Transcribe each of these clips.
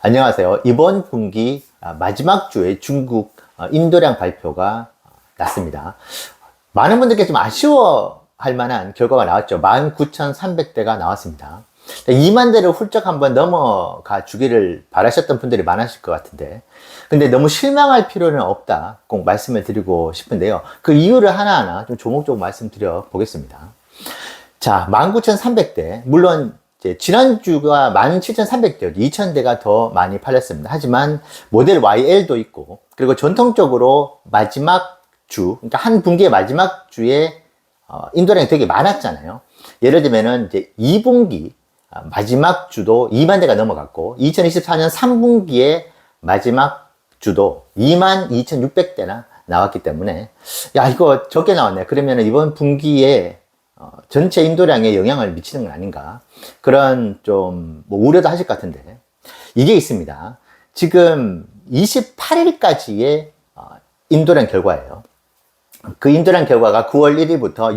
안녕하세요. 이번 분기 마지막 주에 중국 인도량 발표가 났습니다. 많은 분들께 좀 아쉬워할 만한 결과가 나왔죠. 19,300대가 나왔습니다. 2만 대를 훌쩍 한번 넘어가 주기를 바라셨던 분들이 많으실 것 같은데, 근데 너무 실망할 필요는 없다 꼭 말씀을 드리고 싶은데요. 그 이유를 하나하나 좀 조목조목 말씀드려 보겠습니다. 자, 19,300대, 물론 지난주가 17,300대였죠. 2,000대가 더 많이 팔렸습니다. 하지만 모델 YL도 있고, 그리고 전통적으로 마지막 주, 그러니까 한 분기의 마지막 주에 인도량이 되게 많았잖아요. 예를 들면은 이제 2분기 마지막 주도 2만 대가 넘어갔고, 2024년 3분기의 마지막 주도 22,600대나 나왔기 때문에, 야, 이거 적게 나왔네. 그러면은 이번 분기에 전체 인도량에 영향을 미치는 건 아닌가, 그런 좀 우려도 하실 것 같은데, 이게 있습니다. 지금 28일까지의 인도량 결과예요. 그 인도량 결과가 9월 1일부터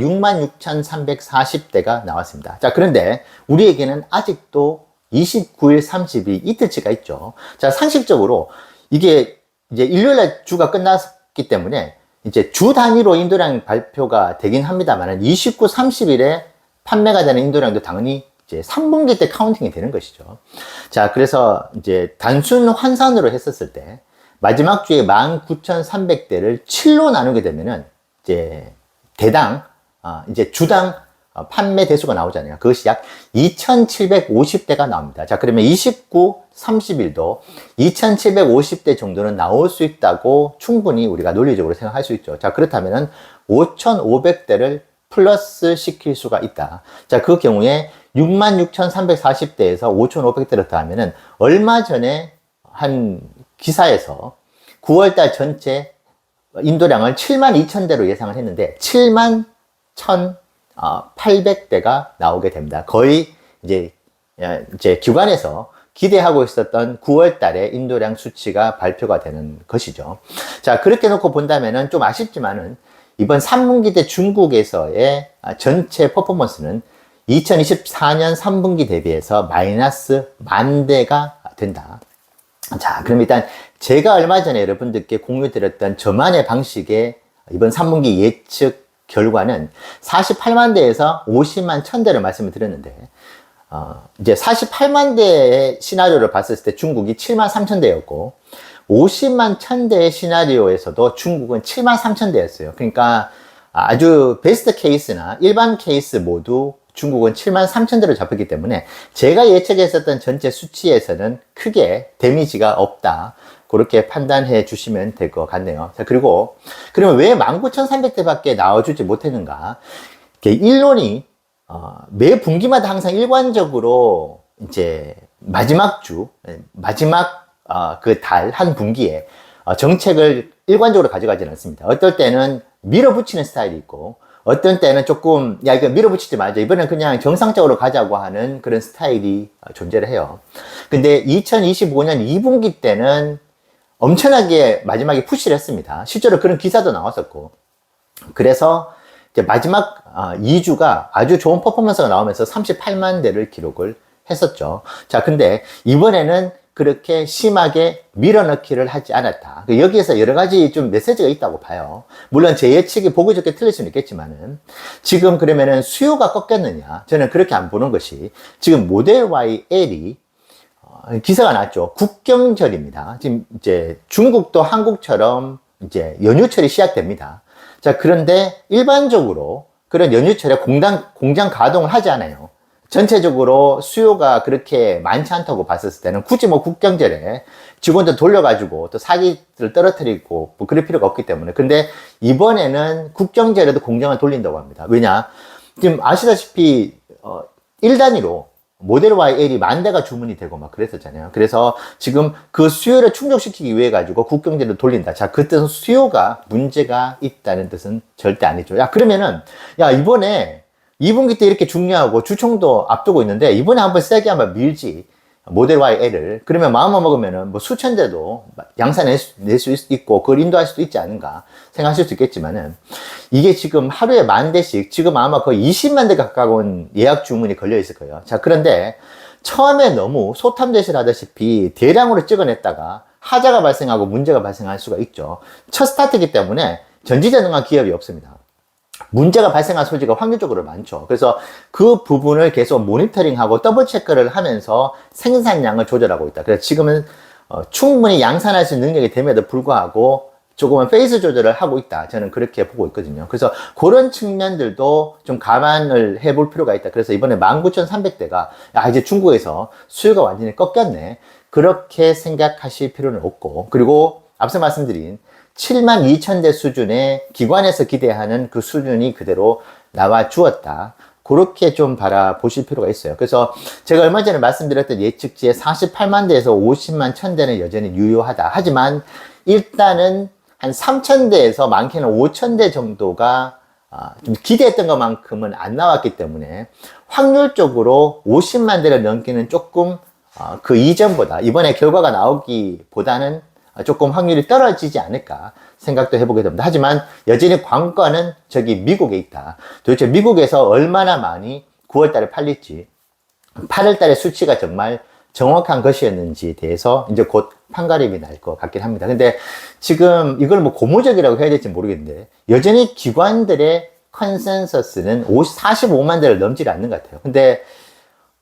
66,340대가 나왔습니다. 자, 그런데 우리에게는 아직도 29일, 30일 이틀치가 있죠. 자, 상식적으로 이게 이제 일요일날 주가 끝났기 때문에 이제 주 단위로 인도량 발표가 되긴 합니다만 29, 30일에 판매가 되는 인도량도 당연히 이제 3분기 때 카운팅이 되는 것이죠. 자, 그래서 이제 단순 환산으로 했었을 때 마지막 주에 19,300대를 7로 나누게 되면은 이제 대당 이제 주당 판매 대수가 나오잖아요. 그것이 약 2,750대가 나옵니다. 자, 그러면 29, 30일도 2,750대 정도는 나올 수 있다고 충분히 우리가 논리적으로 생각할 수 있죠. 자, 그렇다면은 5,500대를 플러스 시킬 수가 있다. 자, 그 경우에 66,340대에서 5,500대를 더하면은 얼마 전에 한 기사에서 9월달 전체 인도량을 72,000대로 예상을 했는데 71,800대가 나오게 됩니다. 거의 이제 기관에서 기대하고 있었던 9월 달에 인도량 수치가 발표가 되는 것이죠. 자, 그렇게 놓고 본다면은 좀 아쉽지만은 이번 3분기 때 중국에서의 전체 퍼포먼스는 2024년 3분기 대비해서 마이너스 10,000대가 된다. 자, 그럼 일단 제가 얼마 전에 여러분들께 공유드렸던 저만의 방식의 이번 3분기 예측 결과는 48만 대에서 50만 1000대를 말씀을 드렸는데, 이제 48만 대의 시나리오를 봤을 때 중국이 7만 3천 대였고, 50만 1000대의 시나리오에서도 중국은 7만 3천 대였어요. 그러니까 아주 베스트 케이스나 일반 케이스 모두 중국은 7만 3천 대로 잡혔기 때문에 제가 예측했었던 전체 수치에서는 크게 데미지가 없다, 그렇게 판단해 주시면 될 것 같네요. 자, 그리고 그러면 왜 19,300대 밖에 나와주지 못했는가? 일론이 매 분기마다 항상 일관적으로 이제 마지막 주, 마지막 그 달 한 분기에 정책을 일관적으로 가져가지는 않습니다. 어떨 때는 밀어붙이는 스타일이 있고, 어떤 때는 조금 야 이거 밀어붙이지 말자, 이번엔 그냥 정상적으로 가자고 하는 그런 스타일이 존재를 해요. 근데 2025년 2분기 때는 엄청나게 마지막에 푸시를 했습니다. 실제로 그런 기사도 나왔었고, 그래서 이제 마지막 2주가 아주 좋은 퍼포먼스가 나오면서 38만 대를 기록을 했었죠. 자, 근데 이번에는 그렇게 심하게 밀어넣기를 하지 않았다. 여기에서 여러 가지 좀 메시지가 있다고 봐요. 물론 제 예측이 보기 좋게 틀릴 수는 있겠지만은, 지금 그러면은 수요가 꺾였느냐? 저는 그렇게 안 보는 것이, 지금 모델 Y L이 기사가 났죠. 국경절입니다. 지금 이제 중국도 한국처럼 이제 연휴철이 시작됩니다. 자, 그런데 일반적으로 그런 연휴철에 공장 가동을 하지 않아요. 전체적으로 수요가 그렇게 많지 않다고 봤을 때는 굳이 뭐 국경절에 직원들 돌려가지고 또 사기를 떨어뜨리고 뭐 그럴 필요가 없기 때문에. 근데 이번에는 국경절에도 공장을 돌린다고 합니다. 왜냐? 지금 아시다시피 1단위로 모델 YL이 10,000대가 주문이 되고 막 그랬었잖아요. 그래서 지금 그 수요를 충족시키기 위해 가지고 국경제를 돌린다. 자, 그 뜻은 수요가 문제가 있다는 뜻은 절대 아니죠. 야, 그러면은, 야, 이번에 2분기 때 이렇게 중요하고 주총도 앞두고 있는데 이번에 한번 세게 한번 밀지, 모델 YL을. 그러면 마음만 먹으면은 뭐 수천 대도 양산낼 수 있고 그걸 인도할 수도 있지 않은가 생각하실 수 있겠지만은, 이게 지금 하루에 10,000대씩 지금 아마 거의 20만 대 가까운 예약 주문이 걸려 있을 거예요. 자, 그런데 처음에 너무 소탐대실 하다시피 대량으로 찍어냈다가 하자가 발생하고 문제가 발생할 수가 있죠. 첫 스타트이기 때문에 전지전능한 기업이 없습니다. 문제가 발생할 소지가 확률적으로 많죠. 그래서 그 부분을 계속 모니터링하고 더블 체크를 하면서 생산량을 조절하고 있다. 그래서 지금은 충분히 양산할 수 있는 능력이 됨에도 불구하고 조금은 페이스 조절을 하고 있다. 저는 그렇게 보고 있거든요. 그래서 그런 측면들도 좀 감안을 해볼 필요가 있다. 그래서 이번에 19,300대가 이제 중국에서 수요가 완전히 꺾였네. 그렇게 생각하실 필요는 없고, 그리고 앞서 말씀드린 72,000대 수준의 기관에서 기대하는 그 수준이 그대로 나와 주었다. 그렇게 좀 바라보실 필요가 있어요. 그래서 제가 얼마 전에 말씀드렸던 예측치의 48만 대에서 50만 1000대는 여전히 유효하다. 하지만 일단은 한 3000대에서 많게는 5000대 정도가 좀 기대했던 것만큼은 안 나왔기 때문에 확률적으로 50만 대를 넘기는 조금 그 이전보다 이번에 결과가 나오기보다는 조금 확률이 떨어지지 않을까 생각도 해보게 됩니다. 하지만 여전히 관건은 저기 미국에 있다. 도대체 미국에서 얼마나 많이 9월달에 팔릴지, 8월달에 수치가 정말 정확한 것이었는지에 대해서 이제 곧 판가름이 날 것 같긴 합니다. 근데 지금 이걸 뭐 고무적이라고 해야 될지 모르겠는데 여전히 기관들의 컨센서스는 45만 대를 넘지 않는 것 같아요. 근데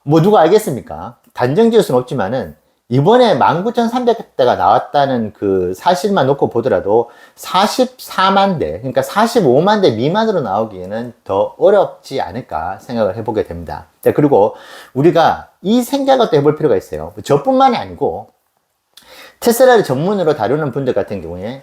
뭐 누가 알겠습니까? 단정 지을 수는 없지만은 이번에 19,300대가 나왔다는 그 사실만 놓고 보더라도 44만 대, 그러니까 45만 대 미만으로 나오기에는 더 어렵지 않을까 생각을 해보게 됩니다. 자, 그리고 우리가 이 생각을 또 해볼 필요가 있어요. 저뿐만이 아니고 테슬라를 전문으로 다루는 분들 같은 경우에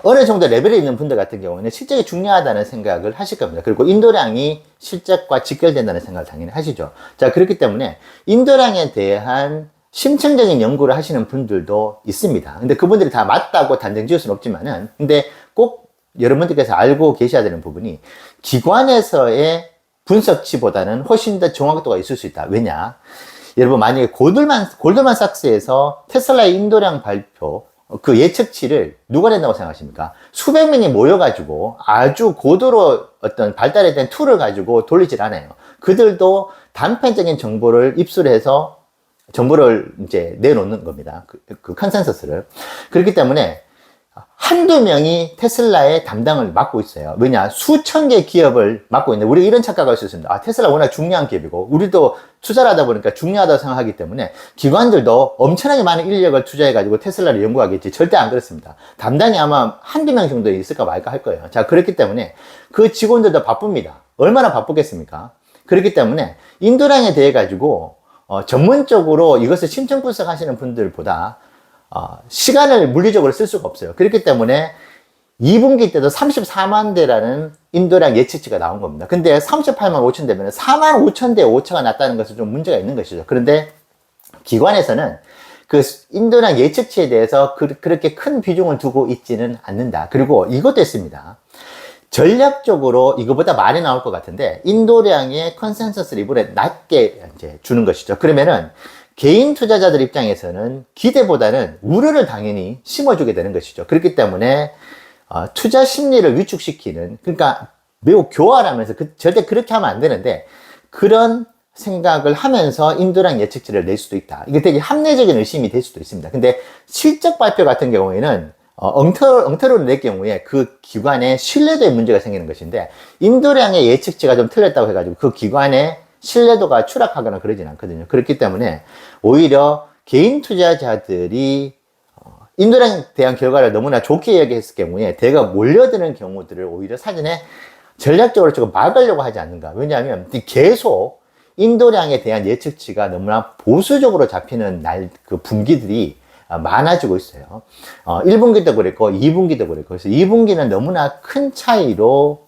어느 정도 레벨에 있는 분들 같은 경우는 실적이 중요하다는 생각을 하실 겁니다. 그리고 인도량이 실적과 직결된다는 생각을 당연히 하시죠. 자, 그렇기 때문에 인도량에 대한 심층적인 연구를 하시는 분들도 있습니다. 근데 그분들이 다 맞다고 단정 지을 수는 없지만은, 근데 꼭 여러분들께서 알고 계셔야 되는 부분이 기관에서의 분석치보다는 훨씬 더 정확도가 있을 수 있다. 왜냐? 여러분, 만약에 골드만삭스에서 테슬라의 인도량 발표, 그 예측치를 누가 낸다고 생각하십니까? 수백 명이 모여가지고 아주 고도로 어떤 발달된 툴을 가지고 돌리질 않아요. 그들도 단편적인 정보를 입수해서 정보를 이제 내놓는 겁니다. 그 컨센서스를. 그렇기 때문에 한두 명이 테슬라의 담당을 맡고 있어요. 왜냐? 수천 개 기업을 맡고 있는데, 우리가 이런 착각을 할 수 있습니다. 테슬라 워낙 중요한 기업이고, 우리도 투자를 하다 보니까 중요하다고 생각하기 때문에 기관들도 엄청나게 많은 인력을 투자해가지고 테슬라를 연구하겠지. 절대 안 그렇습니다. 담당이 아마 한두 명 정도 있을까 말까 할 거예요. 자, 그렇기 때문에 그 직원들도 바쁩니다. 얼마나 바쁘겠습니까? 그렇기 때문에 인도량에 대해 가지고 전문적으로 이것을 심층 분석하시는 분들보다 시간을 물리적으로 쓸 수가 없어요. 그렇기 때문에 2분기 때도 34만 대라는 인도량 예측치가 나온 겁니다. 근데 38만 5천 대면 4만 5천 대의 오차가 났다는 것은 좀 문제가 있는 것이죠. 그런데 기관에서는 그 인도량 예측치에 대해서 그렇게 큰 비중을 두고 있지는 않는다. 그리고 이것도 있습니다. 전략적으로 이거보다 많이 나올 것 같은데 인도량의 컨센서스를 이번에 낮게 이제 주는 것이죠. 그러면은 개인 투자자들 입장에서는 기대보다는 우려를 당연히 심어주게 되는 것이죠. 그렇기 때문에 투자 심리를 위축시키는, 그러니까 매우 교활하면서 절대 그렇게 하면 안 되는데 그런 생각을 하면서 인도량 예측치를 낼 수도 있다. 이게 되게 합리적인 의심이 될 수도 있습니다. 근데 실적 발표 같은 경우에는 엉터로를 낼 경우에 그 기관의 신뢰도에 문제가 생기는 것인데, 인도량의 예측치가 좀 틀렸다고 해가지고 그 기관의 신뢰도가 추락하거나 그러진 않거든요. 그렇기 때문에 오히려 개인 투자자들이 인도량에 대한 결과를 너무나 좋게 얘기했을 경우에 대가 몰려드는 경우들을 오히려 사전에 전략적으로 조금 막으려고 하지 않는가. 왜냐하면 계속 인도량에 대한 예측치가 너무나 보수적으로 잡히는 그 분기들이 많아지고 있어요. 1분기도 그랬고 2분기도 그랬고, 그래서 2분기는 너무나 큰 차이로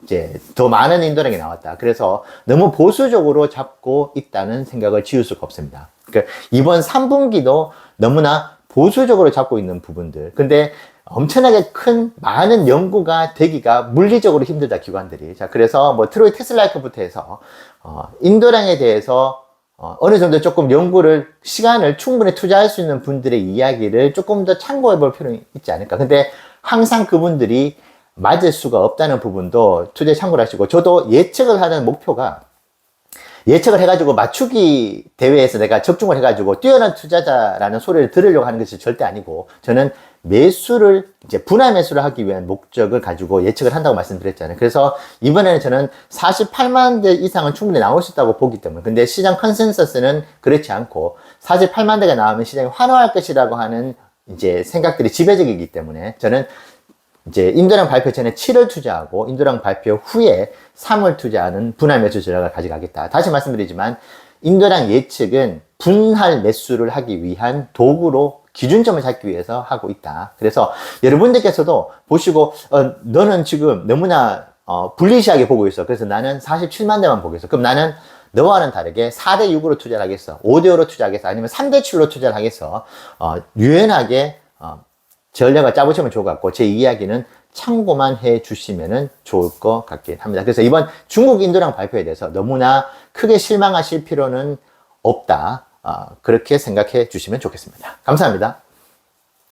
이제 더 많은 인도량이 나왔다. 그래서 너무 보수적으로 잡고 있다는 생각을 지울 수가 없습니다. 그러니까 이번 3분기도 너무나 보수적으로 잡고 있는 부분들. 근데 엄청나게 큰 많은 연구가 되기가 물리적으로 힘들다, 기관들이. 자, 그래서 뭐 트로이 테슬라이크부터 해서 인도량에 대해서 어느 정도 조금 연구를, 시간을 충분히 투자할 수 있는 분들의 이야기를 조금 더 참고해 볼 필요는 있지 않을까. 근데 항상 그분들이 맞을 수가 없다는 부분도 투자에 참고를 하시고, 저도 예측을 하는 목표가 예측을 해가지고 맞추기 대회에서 내가 적중을 해가지고 뛰어난 투자자라는 소리를 들으려고 하는 것이 절대 아니고, 저는 매수를, 이제 분할 매수를 하기 위한 목적을 가지고 예측을 한다고 말씀드렸잖아요. 그래서 이번에는 저는 48만 대 이상은 충분히 나올 수 있다고 보기 때문에, 근데 시장 컨센서스는 그렇지 않고 48만 대가 나오면 시장이 환호할 것이라고 하는 이제 생각들이 지배적이기 때문에, 저는 이제 인도량 발표 전에 7을 투자하고 인도량 발표 후에 3을 투자하는 분할 매수 전략을 가져가겠다. 다시 말씀드리지만 인도량 예측은 분할 매수를 하기 위한 도구로 기준점을 잡기 위해서 하고 있다. 그래서 여러분들께서도 보시고 너는 지금 너무나 불리시하게 보고 있어. 그래서 나는 47만 대만 보겠어. 그럼 나는 너와는 다르게 4대 6으로 투자를 하겠어. 5대 5로 투자하겠어. 아니면 3대 7로 투자를 하겠어. 유연하게 전략을 짜보시면 좋을 것 같고, 제 이야기는 참고만 해 주시면 좋을 것 같긴 합니다. 그래서 이번 중국 인도량 발표에 대해서 너무나 크게 실망하실 필요는 없다. 그렇게 생각해 주시면 좋겠습니다. 감사합니다.